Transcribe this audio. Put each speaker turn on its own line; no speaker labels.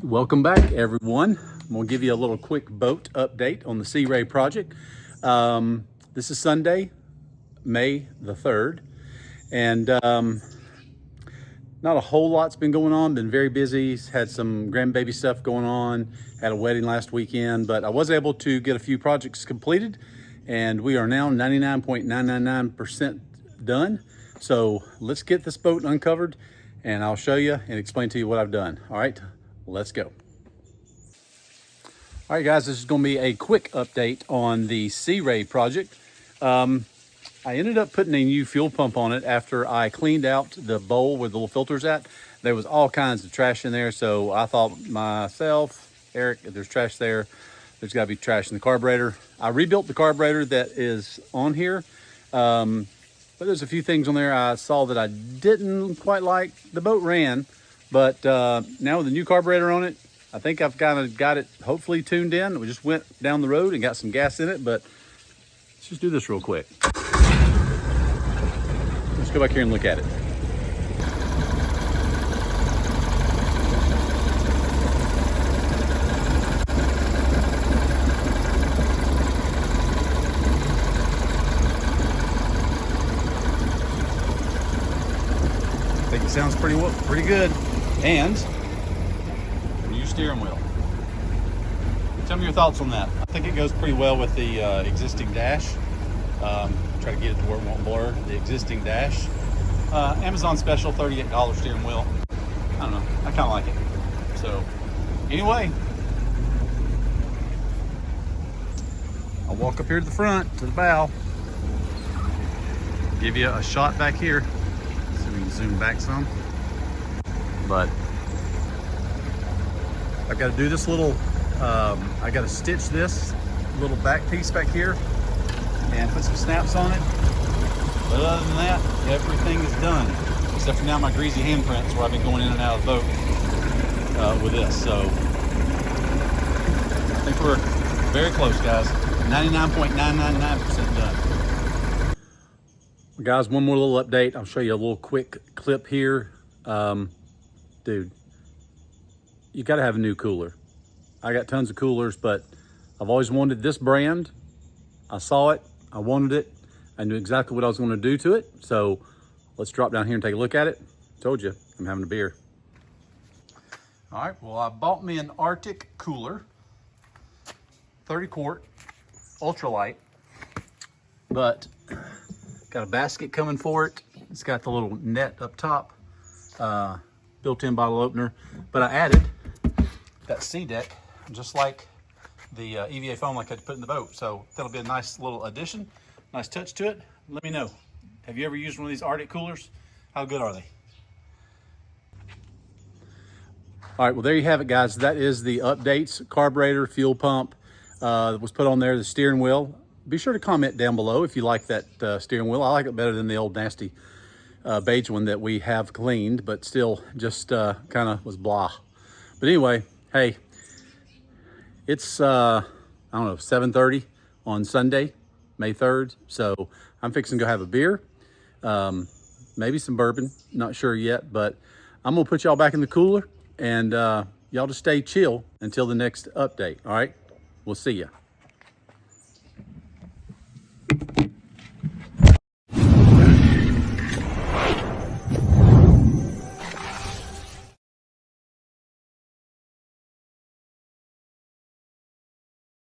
Welcome back, everyone. I'm gonna give you a little quick boat update on the Sea Ray project. This is Sunday, May the 3rd, and not a whole lot's been going on. Been very busy, had some grandbaby stuff going on, had a wedding last weekend, but I was able to get a few projects completed, and we are now 99.999% done. So let's get this boat uncovered, and I'll show you and explain to you what I've done. All right, let's go. All right, guys, this is going to be a quick update on the Sea Ray project. I ended up putting a new fuel pump on it after I cleaned out the bowl where the little filter's at. There was all kinds of trash in there, so I thought myself, Eric, if there's trash there, there's got to be trash in the carburetor. I rebuilt the carburetor that is on here, but there's a few things on there I saw that I didn't quite like. The boat ran, but now with the new carburetor on it, I think I've kind of got it hopefully tuned in. We just went down the road and got some gas in it, but let's just do this real quick. Let's go back here and look at it. I think it sounds pretty good. And new steering wheel. Tell me your thoughts on that. I think it goes pretty well with the existing dash. Try to get it to where it won't blur. The existing dash. Amazon special, $38 steering wheel. I don't know. I kind of like it. So, anyway, I'll walk up here to the front, to the bow. Give you a shot back here. So we can zoom back some. But I've got to do this little, I got to stitch this little back piece back here and put some snaps on it. But other than that, everything is done. Except for now my greasy handprints where I've been going in and out of the boat with this. So I think we're very close, guys. 99.999% done. Guys, one more little update. I'll show you a little quick clip here. Dude, you gotta have a new cooler. I got tons of coolers, but I've always wanted this brand. I saw it, I wanted it. I knew exactly what I was gonna do to it. So let's drop down here and take a look at it. Told you, I'm having a beer. All right, well, I bought me an RTIC Cooler, 30 quart, ultralight, but got a basket coming for it. It's got the little net up top, built-in bottle opener, but I added that sea deck, just like the EVA foam like I put in the boat. So that'll be a nice little addition, nice touch to it. Let me know. Have you ever used one of these RTIC coolers? How good are they? All right, well, there you have it, guys. That is the updates, carburetor, fuel pump that was put on there, the steering wheel. Be sure to comment down below if you like that steering wheel. I like it better than the old nasty beige one that we have cleaned, but still just kind of was blah. But anyway, hey, it's, I don't know, 7:30 on Sunday, May 3rd. So I'm fixing to go have a beer, maybe some bourbon, not sure yet, but I'm gonna put y'all back in the cooler and y'all just stay chill until the next update, all right? We'll see ya.